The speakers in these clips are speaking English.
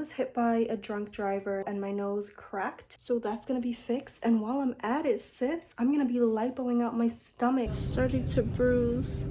Was hit by a drunk driver and my nose cracked, so that's gonna be fixed. And while I'm at it, sis, I'm gonna be lipoing out my stomach. Starting to bruise.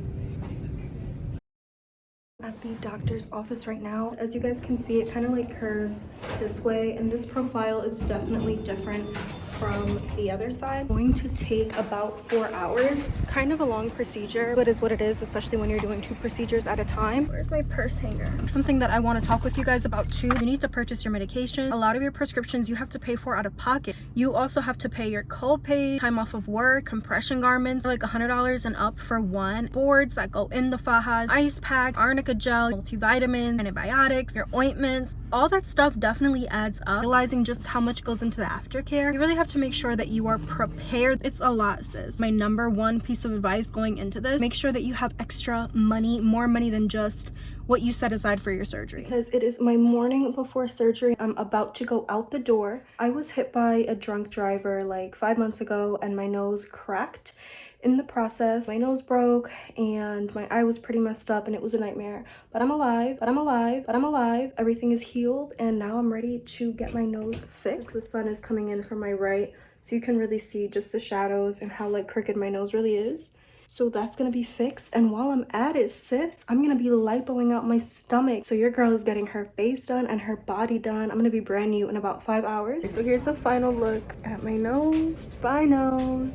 At the doctor's office right now. As you guys can see, it kind of like curves this way, and this profile is definitely different from the other side. Going to take about 4 hours. It's kind of a long procedure, but is what it is, especially when you're doing 2 procedures at a time. Where's my purse hanger? Something that I want to talk with you guys about too. You need to purchase your medication. A lot of your prescriptions you have to pay for out of pocket. You also have to pay your copay, time off of work, compression garments, like $100 and up for one, boards that go in the fajas, ice pack, Arnica gel, multivitamins, antibiotics, your ointments. All that stuff definitely adds up. Realizing just how much goes into the aftercare, you really have to make sure that you are prepared. It's a lot, sis. My number one piece of advice going into this, make sure that you have extra money, more money than just what you set aside for your surgery. Because it is my morning before surgery. I'm about to go out the door. I was hit by a drunk driver like 5 months ago and my nose cracked. In the process, my nose broke and my eye was pretty messed up and it was a nightmare. But I'm alive, but I'm alive, but I'm alive. Everything is healed and now I'm ready to get my nose fixed. The sun is coming in from my right, so you can really see just the shadows and how like crooked my nose really is. So that's gonna be fixed. And while I'm at it, sis, I'm gonna be lipoing out my stomach. So your girl is getting her face done and her body done. I'm gonna be brand new in about 5 hours. So here's a final look at my nose, my nose.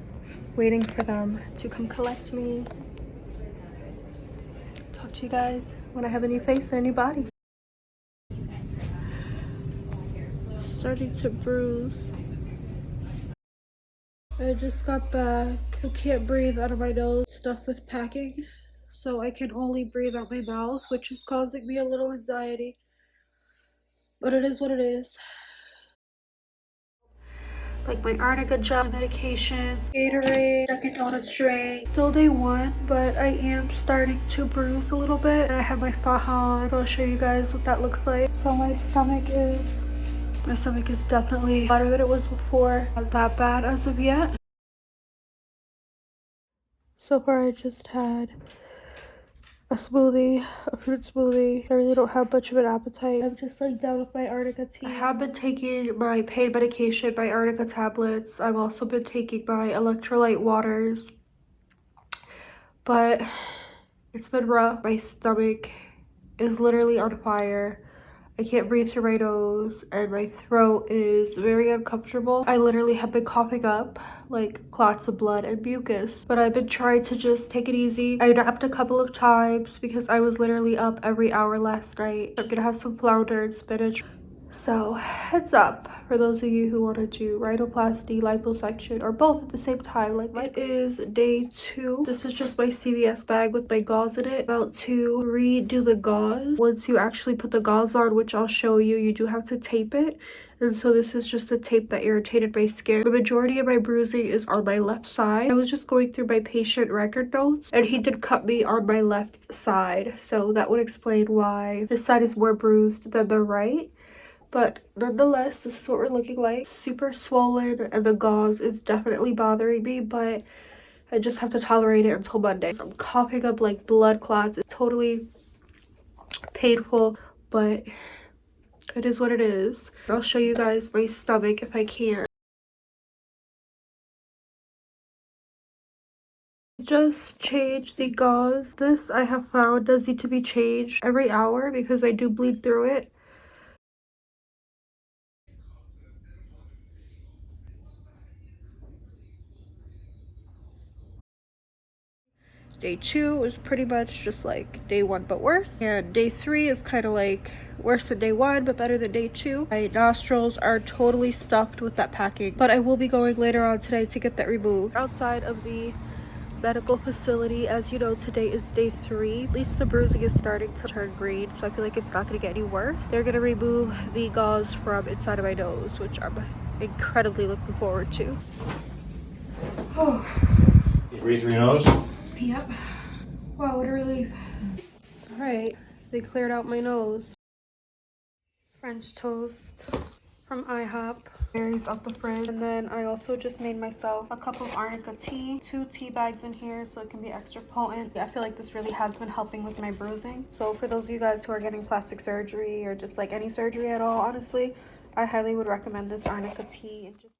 Waiting for them to come collect me. Talk to you guys when I have a new face and a new body. Starting to bruise. I just got back. I can't breathe out of my nose, stuffed with packing. So I can only breathe out my mouth, which is causing me a little anxiety. But it is what it is. Like my Arnica gel, medication, Gatorade, Dunkin' Donuts drink. Still day 1, but I am starting to bruise a little bit. And I have my faja on, so I'll show you guys what that looks like. So my stomach is definitely better than it was before. Not that bad as of yet. So far I just had a smoothie, a fruit smoothie. I really don't have much of an appetite. I'm just like down with my Arnica tea. I have been taking my pain medication, my Arnica tablets. I've also been taking my electrolyte waters. But it's been rough. My stomach is literally on fire. I can't breathe through my nose and my throat is very uncomfortable. I literally have been coughing up like clots of blood and mucus, but I've been trying to just take it easy. I napped a couple of times because I was literally up every hour last night. I'm gonna have some flounder and spinach. So heads up for those of you who want to do rhinoplasty, liposuction, or both at the same time. Like it is day 2. This is just my CVS bag with my gauze in it. About to redo the gauze. Once you actually put the gauze on, which I'll show you, you do have to tape it. And so this is just the tape that irritated my skin. The majority of my bruising is on my left side. I was just going through my patient record notes and he did cut me on my left side. So that would explain why this side is more bruised than the right. But nonetheless, this is what we're looking like. Super swollen and the gauze is definitely bothering me, but I just have to tolerate it until Monday. So I'm coughing up like blood clots. It's totally painful, but it is what it is. I'll show you guys my stomach if I can. Just changed the gauze. This I have found does need to be changed every hour because I do bleed through it. Day 2 was pretty much just like day 1 but worse, and day 3 is kind of like worse than day 1 but better than day 2. My nostrils are totally stuffed with that packing, but I will be going later on today to get that removed. Outside of the medical facility, as you know, today is day 3. At least the bruising is starting to turn green, so I feel like it's not going to get any worse. They're going to remove the gauze from inside of my nose, which I'm incredibly looking forward to. You breathe through your nose? Yep. Wow, what a relief. Alright, they cleared out my nose. French toast. from IHOP. Berries out the fridge. And then I also just made myself a cup of Arnica tea. 2 tea bags in here so it can be extra potent. I feel like this really has been helping with my bruising. So for those of you guys who are getting plastic surgery or just like any surgery at all, honestly, I highly would recommend this Arnica tea. And just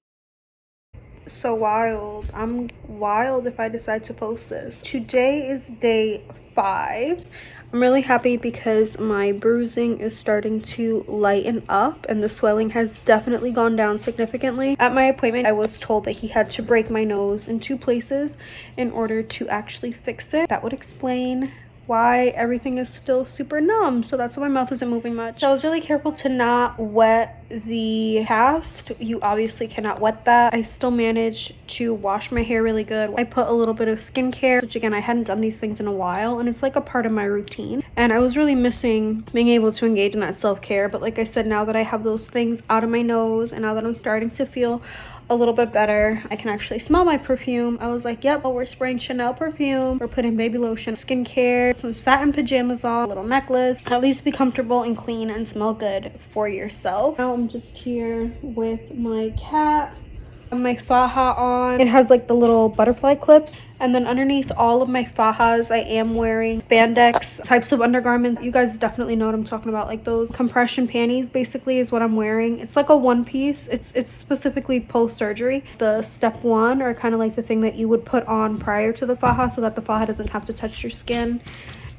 so wild. I'm wild if I decide to post this. Today is day 5. I'm really happy because my bruising is starting to lighten up and the swelling has definitely gone down significantly. At my appointment, I was told that he had to break my nose in 2 places in order to actually fix it. That would explain why everything is still super numb. So that's why my mouth isn't moving much. So I was really careful to not wet the cast. You obviously cannot wet that. I still managed to wash my hair really good. I put a little bit of skincare, which again, I hadn't done these things in a while, and it's like a part of my routine. And I was really missing being able to engage in that self-care. But like I said, now that I have those things out of my nose and now that I'm starting to feel a little bit better, I can actually smell my perfume. I was like, yep, well, we're spraying Chanel perfume, we're putting baby lotion, skincare, some satin pajamas on, a little necklace. At least be comfortable and clean and smell good for yourself. Now I'm just here with my cat, my faja on. It has like the little butterfly clips, and then underneath all of my fajas I am wearing spandex types of undergarments. You guys definitely know what I'm talking about, like those compression panties basically is what I'm wearing. It's like a one piece. It's specifically post surgery. The step 1, or kind of like the thing that you would put on prior to the faja so that the faja doesn't have to touch your skin.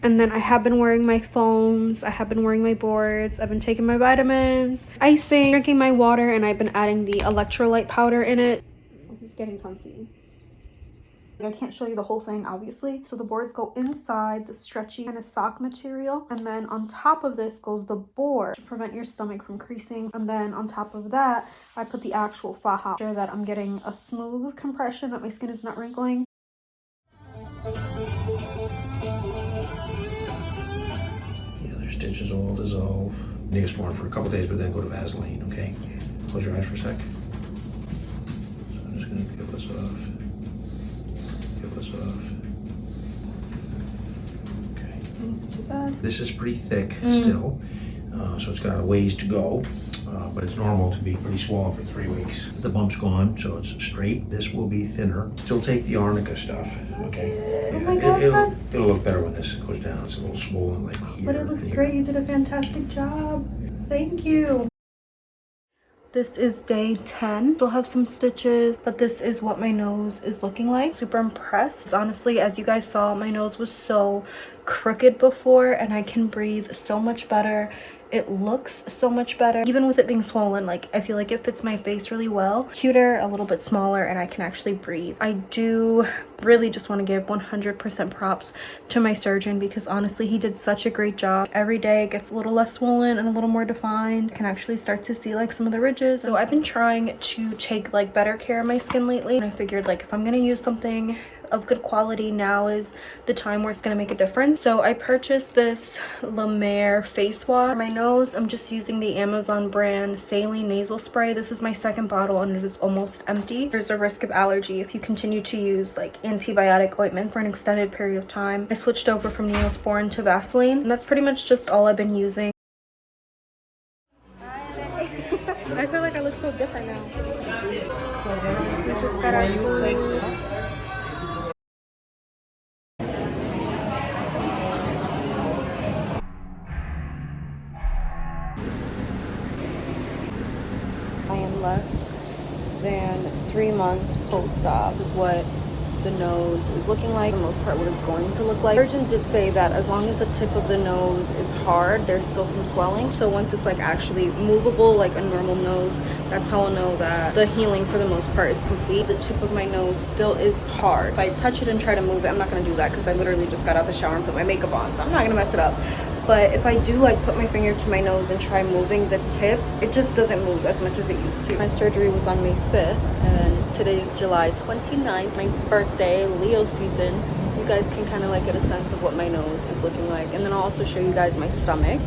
And then I have been wearing my foams, I have been wearing my boards, I've been taking my vitamins, icing, drinking my water, and I've been adding the electrolyte powder in it. It's getting comfy. I can't show you the whole thing, obviously. So the boards go inside the stretchy kind of sock material. And then on top of this goes the board to prevent your stomach from creasing. And then on top of that, I put the actual faja so that I'm getting a smooth compression, that my skin is not wrinkling. Stitches will dissolve. Neosporin for a couple days, but then go to Vaseline, okay? Close your eyes for a sec. So I'm just gonna peel this off. Peel this off. Okay. Wasn't too bad. This is pretty thick still, so it's got a ways to go. But it's normal to be pretty swollen for 3 weeks. The bump's gone, so it's straight. This will be thinner. Still take the Arnica stuff, okay? Oh my God. It'll look better when this goes down. It's a little swollen like here. But it looks great. You did a fantastic job. Thank you. This is day 10. Still have some stitches, but this is what my nose is looking like. Super impressed. Honestly, as you guys saw, my nose was so crooked before, and I can breathe so much better. It looks so much better. Even with it being swollen, like I feel like it fits my face really well. Cuter, a little bit smaller, and I can actually breathe. I do really just want to give 100% props to my surgeon, because honestly, he did such a great job. Every day it gets a little less swollen and a little more defined. I can actually start to see like some of the ridges. So I've been trying to take like better care of my skin lately, and I figured like if I'm gonna use something of good quality, now is the time where it's gonna make a difference. So I purchased this La Mer face wash for my nose. I'm just using the Amazon brand Saline nasal spray. This is my 2nd bottle and it is almost empty. There's a risk of allergy if you continue to use like antibiotic ointment for an extended period of time. I switched over from Neosporin to Vaseline, and that's pretty much just all I've been using. I feel like I look so different now. We just got our food. I am less than 3 months post-op. This is what the nose is looking like, for the most part what it's going to look like. The surgeon did say that as long as the tip of the nose is hard, there's still some swelling. So once it's like actually movable like a normal nose, that's how I'll know that the healing for the most part is complete. The tip of my nose still is hard. If I touch it and try to move it, I'm not going to do that because I literally just got out of the shower and put my makeup on, so I'm not going to mess it up. But if I do like put my finger to my nose and try moving the tip, it just doesn't move as much as it used to. My surgery was on May 5th and today is July 29th, my birthday, Leo season. You guys can kind of like get a sense of what my nose is looking like. And then I'll also show you guys my stomach.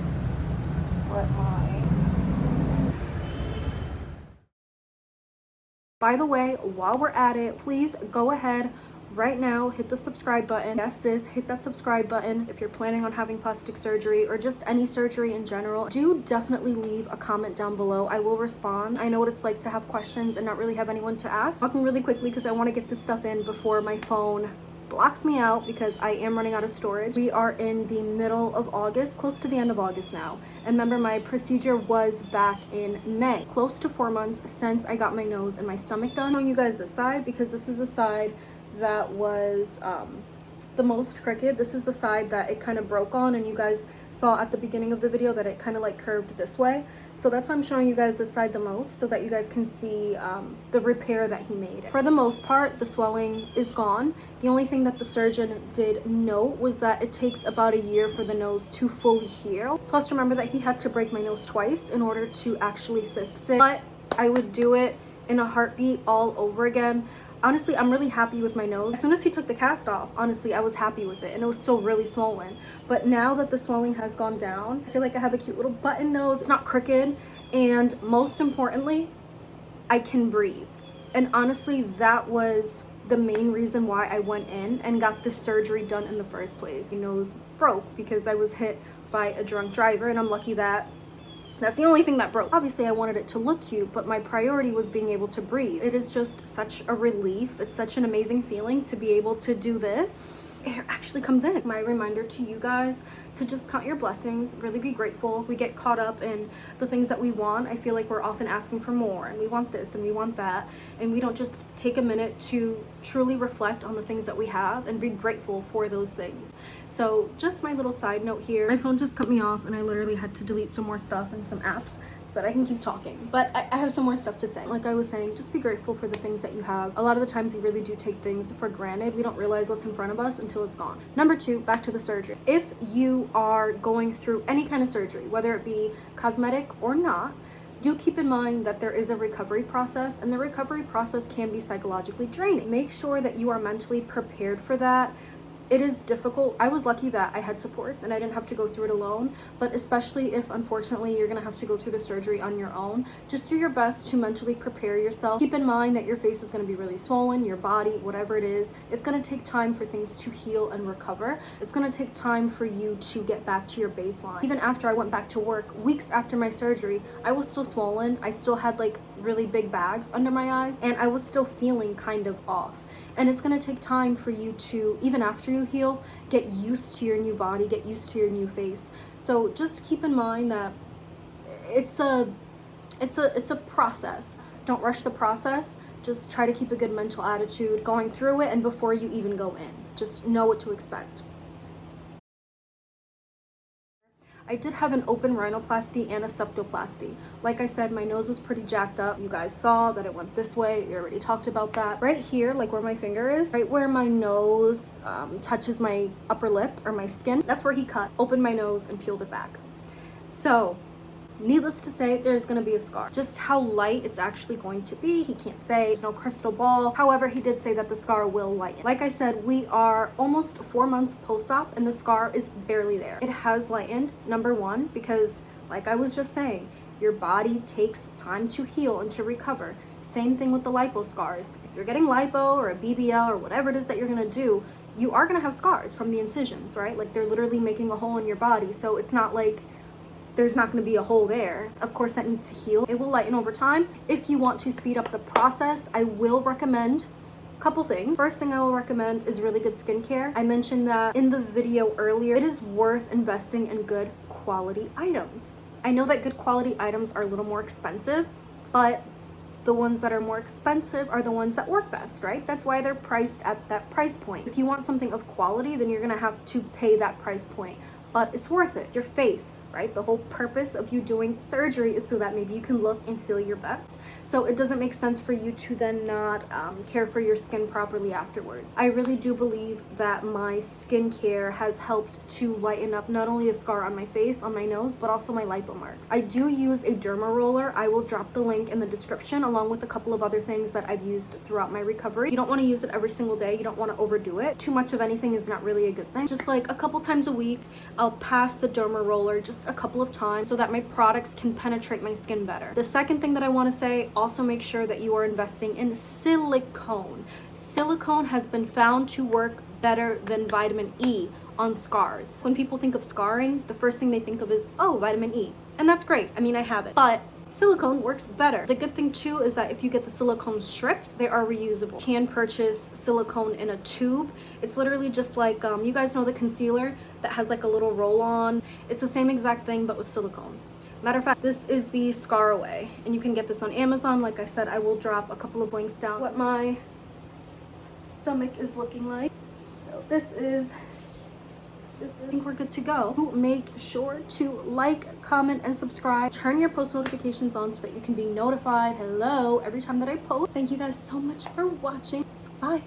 By the way, while we're at it, please go ahead, right now, hit the subscribe button. Yes, sis, hit that subscribe button if you're planning on having plastic surgery or just any surgery in general. Do definitely leave a comment down below. I will respond. I know what it's like to have questions and not really have anyone to ask. Talking really quickly because I want to get this stuff in before my phone blocks me out because I am running out of storage. We are in the middle of August, close to the end of August now. And remember, my procedure was back in May. Close to 4 months since I got my nose and my stomach done. I'm showing you guys this side because this is the side that was the most crooked. This is the side that it kind of broke on, and you guys saw at the beginning of the video that it kind of like curved this way. So that's why I'm showing you guys this side the most, so that you guys can see the repair that he made. For the most part, the swelling is gone. The only thing that the surgeon did note was that it takes about a year for the nose to fully heal. Plus, remember that he had to break my nose twice in order to actually fix it. But I would do it in a heartbeat all over again. Honestly, I'm really happy with my nose. As soon as he took the cast off, honestly, I was happy with it, and it was still really swollen. But now that the swelling has gone down, I feel like I have a cute little button nose. It's not crooked, and most importantly, I can breathe. And honestly, that was the main reason why I went in and got this surgery done in the first place. My nose broke because I was hit by a drunk driver, and I'm lucky that that's the only thing that broke. Obviously, I wanted it to look cute, but my priority was being able to breathe. It is just such a relief. It's such an amazing feeling to be able to do this. Air actually comes in. My reminder to you guys to just count your blessings, really be grateful. We get caught up in the things that we want. I feel like we're often asking for more, and we want this and we want that, and we don't just take a minute to truly reflect on the things that we have and be grateful for those things. So just my little side note here, my phone just cut me off and I literally had to delete some more stuff and some apps so that I can keep talking. But I have some more stuff to say. Like I was saying, just be grateful for the things that you have. A lot of the times we really do take things for granted. We don't realize what's in front of us until it's gone. Number 2, back to the surgery. If you are going through any kind of surgery, whether it be cosmetic or not, do keep in mind that there is a recovery process, and the recovery process can be psychologically draining. Make sure that you are mentally prepared for that. It is difficult. I was lucky that I had supports and I didn't have to go through it alone, but especially if unfortunately you're gonna have to go through the surgery on your own, just do your best to mentally prepare yourself. Keep in mind that your face is gonna be really swollen, your body, whatever it is, it's gonna take time for things to heal and recover. It's gonna take time for you to get back to your baseline. Even after I went back to work, weeks after my surgery, I was still swollen. I still had like really big bags under my eyes, and I was still feeling kind of off. And it's going to take time for you to, even after you heal, get used to your new body, get used to your new face. So just keep in mind that it's a process. Don't rush the process. Just try to keep a good mental attitude going through it and before you even go in. Just know what to expect. I did have an open rhinoplasty and a septoplasty. Like I said, my nose was pretty jacked up. You guys saw that it went this way. We already talked about that. Right here, like where my finger is, right where my nose touches my upper lip or my skin, that's where he cut, opened my nose and peeled it back. So needless to say, there's going to be a scar. Just how light it's actually going to be, he can't say. There's no crystal ball. However, he did say that the scar will lighten. Like I said, we are almost 4 months post-op and the scar is barely there. It has lightened, number 1, because like I was just saying, your body takes time to heal and to recover. Same thing with the lipo scars. If you're getting lipo or a BBL or whatever it is that you're going to do, you are going to have scars from the incisions, right? Like they're literally making a hole in your body. So it's not like there's not going to be a hole there. Of course, that needs to heal. It will lighten over time. If you want to speed up the process, I will recommend a couple things. First thing I will recommend is really good skincare. I mentioned that in the video earlier. It is worth investing in good quality items. I know that good quality items are a little more expensive, but the ones that are more expensive are the ones that work best, right? That's why they're priced at that price point. If you want something of quality, then you're gonna have to pay that price point, but it's worth it. Your face, right? The whole purpose of you doing surgery is so that maybe you can look and feel your best. So it doesn't make sense for you to then not care for your skin properly afterwards. I really do believe that my skincare has helped to lighten up not only a scar on my face, on my nose, but also my lipo marks. I do use a derma roller. I will drop the link in the description along with a couple of other things that I've used throughout my recovery. You don't want to use it every single day. You don't want to overdo it. Too much of anything is not really a good thing. Just like a couple times a week, I'll pass the derma roller just least a couple of times so that my products can penetrate my skin better. The second thing that I want to say, also make sure that you are investing in silicone. Silicone has been found to work better than vitamin E on scars. When people think of scarring, the first thing they think of is, oh, vitamin E. And that's great. I mean, I have it. But silicone works better. The good thing too is that if you get the silicone strips, they are reusable. You can purchase silicone in a tube. It's literally just like, you guys know the concealer that has like a little roll on? It's the same exact thing, but with silicone. Matter of fact, this is the Scar Away, and you can get this on Amazon. Like I said, I will drop a couple of links down what my stomach is looking like. So this is, I think we're good to go. Make sure to like, comment, and subscribe. Turn your post notifications on so that you can be notified, hello, every time that I post. Thank you guys so much for watching. Bye.